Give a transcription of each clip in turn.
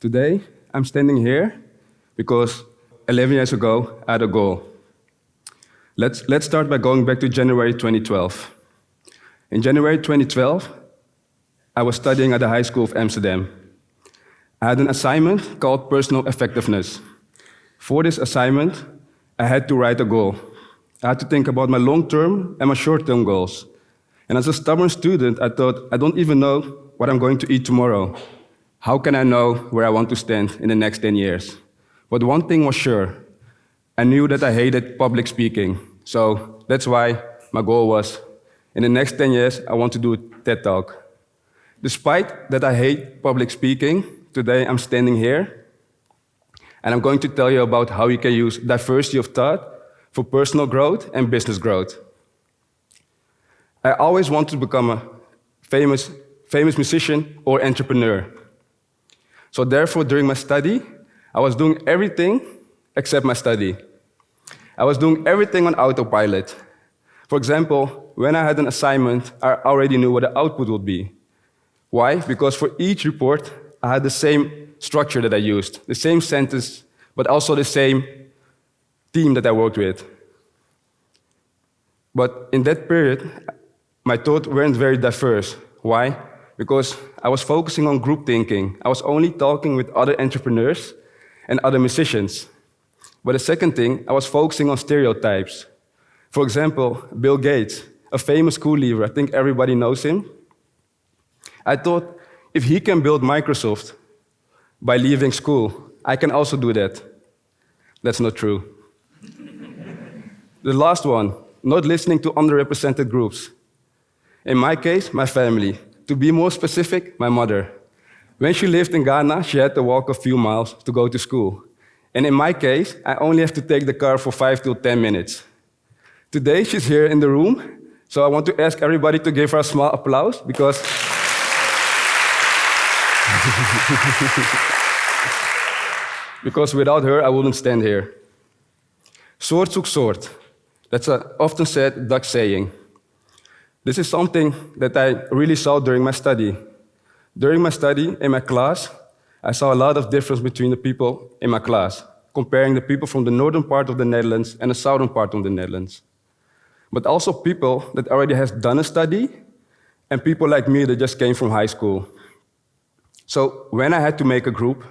Today, I'm standing here because 11 years ago, I had a goal. Let's start by going back to January 2012. In January 2012, I was studying at the High School of Amsterdam. I had an assignment called Personal Effectiveness. For this assignment, I had to write a goal. I had to think about my long-term and my short-term goals. And as a stubborn student, I thought, I don't even know what I'm going to eat tomorrow. How can I know where I want to stand in the next 10 years? But one thing was sure. I knew that I hated public speaking. So that's why my goal was, in the next 10 years, I want to do a TED Talk. Despite that I hate public speaking, today I'm standing here, and I'm going to tell you about how you can use diversity of thought for personal growth and business growth. I always wanted to become a famous musician or entrepreneur. So therefore, during my study, I was doing everything except my study. I was doing everything on autopilot. For example, when I had an assignment, I already knew what the output would be. Why? Because for each report, I had the same structure that I used, the same sentence, but also the same team that I worked with. But in that period, my thoughts weren't very diverse. Why? Because I was focusing on group thinking. I was only talking with other entrepreneurs and other musicians. But the second thing, I was focusing on stereotypes. For example, Bill Gates, a famous school leaver, I think everybody knows him. I thought, if he can build Microsoft by leaving school, I can also do that. That's not true. The last one, not listening to underrepresented groups. In my case, my family. To be more specific, my mother. When she lived in Ghana, she had to walk a few miles to go to school. And in my case, I only have to take the car for 5 to 10 minutes. Today, she's here in the room, so I want to ask everybody to give her a small applause, because because without her, I wouldn't stand here. Soort zoekt soort. That's an often said Dutch saying. This is something that I really saw during my study. During my study, in my class, I saw a lot of difference between the people in my class, comparing the people from the northern part of the Netherlands and the southern part of the Netherlands. But also people that already has done a study, and people like me that just came from high school. So when I had to make a group,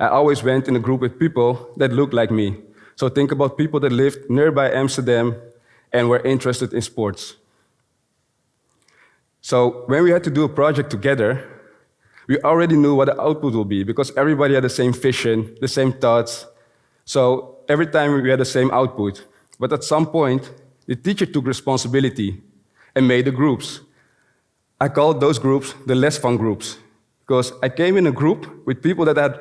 I always went in a group with people that looked like me. So think about people that lived nearby Amsterdam and were interested in sports. So when we had to do a project together, we already knew what the output would be, because everybody had the same vision, the same thoughts. So every time we had the same output. But at some point, the teacher took responsibility and made the groups. I called those groups the less fun groups, because I came in a group with people that I had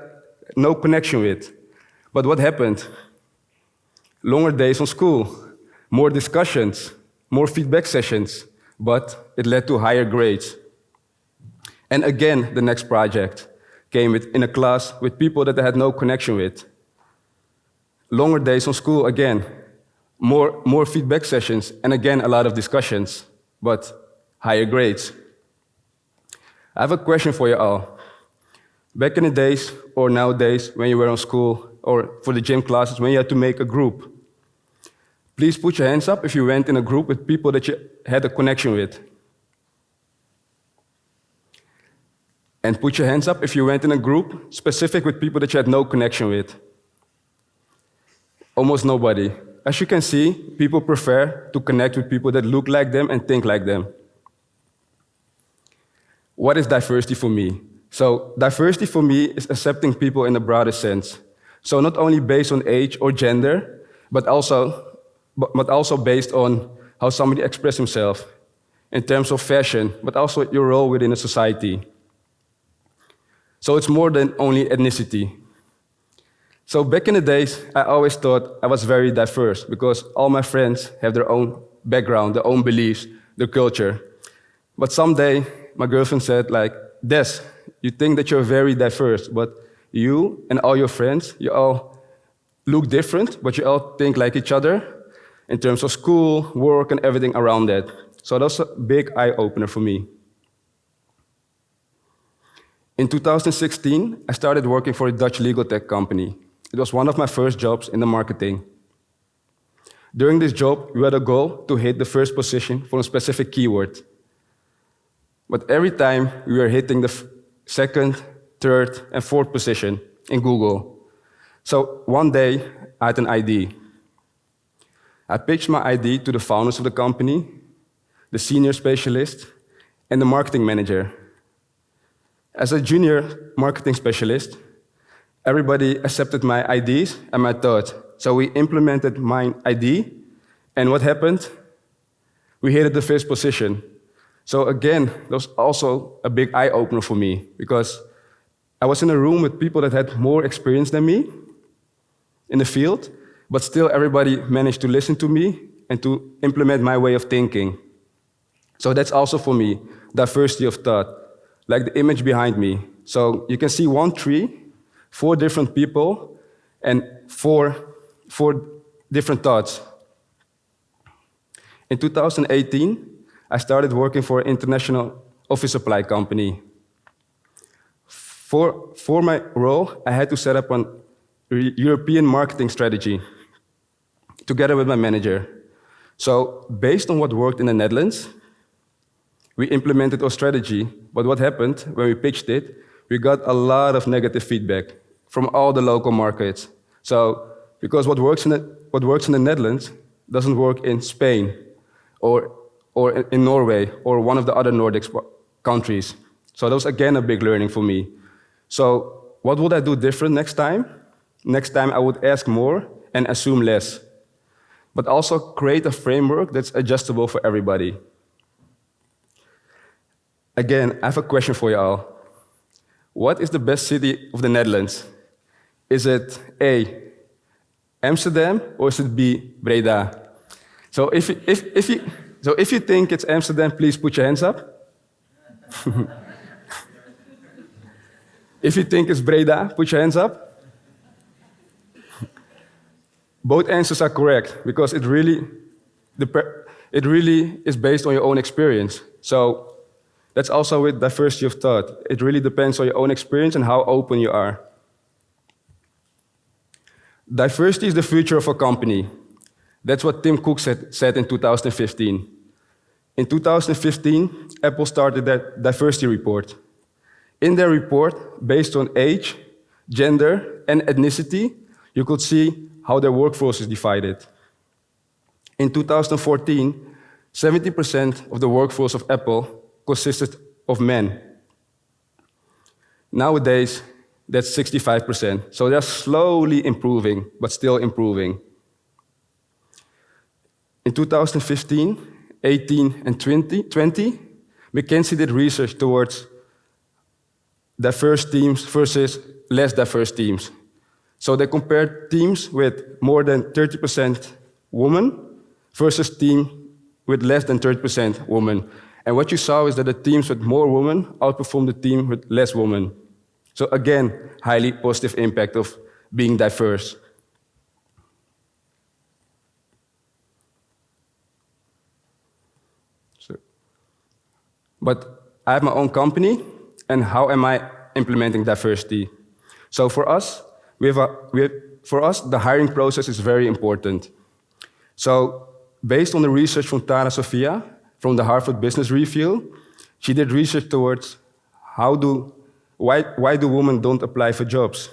no connection with. But what happened? Longer days on school, more discussions, more feedback sessions, but it led to higher grades. And again, the next project came in a class with people that I had no connection with. Longer days on school again, more feedback sessions, and again, a lot of discussions, but higher grades. I have a question for you all. Back in the days, or nowadays, when you were on school, or for the gym classes, when you had to make a group, please put your hands up if you went in a group with people that you had a connection with. And put your hands up if you went in a group specific with people that you had no connection with. Almost nobody. As you can see, people prefer to connect with people that look like them and think like them. What is diversity for me? So diversity for me is accepting people in a broader sense. So not only based on age or gender, but also based on how somebody expresses himself in terms of fashion, but also your role within a society. So it's more than only ethnicity. So back in the days, I always thought I was very diverse, because all my friends have their own background, their own beliefs, their culture. But someday, my girlfriend said, like, Des, you think that you're very diverse, but you and all your friends, you all look different, but you all think like each other in terms of school, work, and everything around that. So that's a big eye-opener for me. In 2016, I started working for a Dutch legal tech company. It was one of my first jobs in the marketing. During this job, we had a goal to hit the first position for a specific keyword. But every time we were hitting the second, third, and fourth position in Google. So one day, I had an idea. I pitched my idea to the founders of the company, the senior specialist, and the marketing manager. As a junior marketing specialist, everybody accepted my ideas and my thoughts. So we implemented my idea, and what happened? We hit the first position. So again, that was also a big eye-opener for me, because I was in a room with people that had more experience than me in the field, but still everybody managed to listen to me and to implement my way of thinking. So that's also for me, diversity of thought, like the image behind me. So you can see one tree, 4 different people, and four different thoughts. In 2018, I started working for an international office supply company. For my role, I had to set up a European marketing strategy together with my manager. So based on what worked in the Netherlands, we implemented our strategy, but what happened when we pitched it, we got a lot of negative feedback from all the local markets. So, because what works in the Netherlands doesn't work in Spain or in Norway or one of the other Nordic countries. So that was again a big learning for me. So what would I do different next time? Next time I would ask more and assume less, but also create a framework that's adjustable for everybody. Again, I have a question for you all. What is the best city of the Netherlands? Is it A, Amsterdam, or is it B, Breda? So if you think it's Amsterdam, please put your hands up. If you think it's Breda, put your hands up. Both answers are correct, because it really is based on your own experience. So that's also with diversity of thought. It really depends on your own experience and how open you are. Diversity is the future of a company. That's what Tim Cook said in 2015. In 2015, Apple started their diversity report. In their report, based on age, gender, and ethnicity, you could see how their workforce is divided. In 2014, 70% of the workforce of Apple consisted of men. Nowadays, that's 65%. So they're slowly improving, but still improving. In 2015, 18, and 20, McKinsey did research towards diverse teams versus less diverse teams. So they compared teams with more than 30% women versus teams with less than 30% women. And what you saw is that the teams with more women outperformed the team with less women. So again, highly positive impact of being diverse. But I have my own company, and how am I implementing diversity? So for us, the hiring process is very important. So based on the research from Tara Sofia, from the Harvard Business Review, she did research towards why do women don't apply for jobs?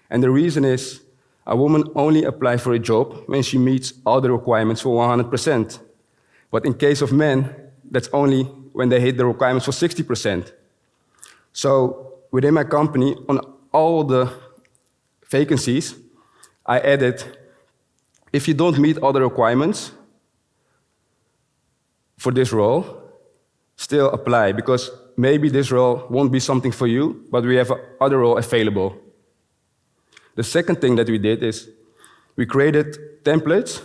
And the reason is, a woman only applies for a job when she meets all the requirements for 100%. But in case of men, that's only when they hit the requirements for 60%. So within my company, on all the vacancies, I added, if you don't meet all the requirements for this role, still apply, because maybe this role won't be something for you, but we have other role available. The second thing that we did is we created templates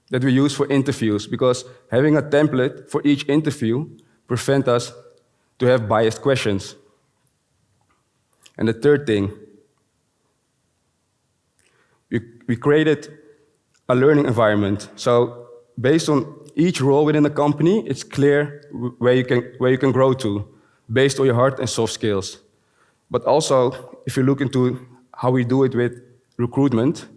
that we use for interviews, because having a template for each interview prevents us to have biased questions. And the third thing, we created a learning environment. So based on each role within the company, it's clear where you can grow to, based on your hard and soft skills. But also, if you look into how we do it with recruitment,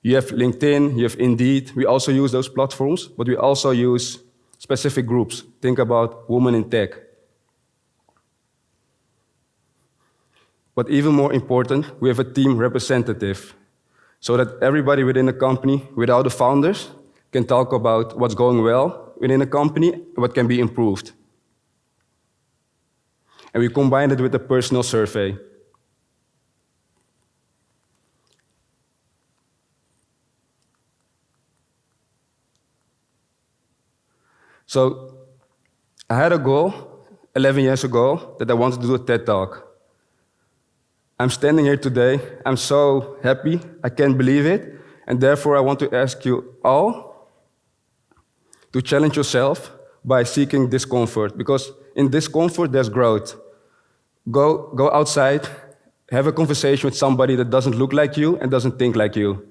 you have LinkedIn, you have Indeed. We also use those platforms, but we also use specific groups. Think about women in tech. But even more important, we have a team representative, so that everybody within the company, without the founders, can talk about what's going well within the company and what can be improved. And we combine it with a personal survey. So I had a goal 11 years ago that I wanted to do a TED Talk. I'm standing here today. I'm so happy. I can't believe it. And therefore, I want to ask you all to challenge yourself by seeking discomfort, because in discomfort, there's growth. Go outside, have a conversation with somebody that doesn't look like you and doesn't think like you,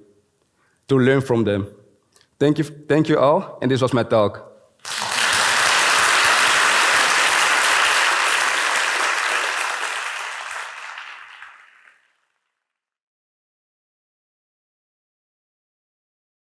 to learn from them. Thank you all, and this was my talk.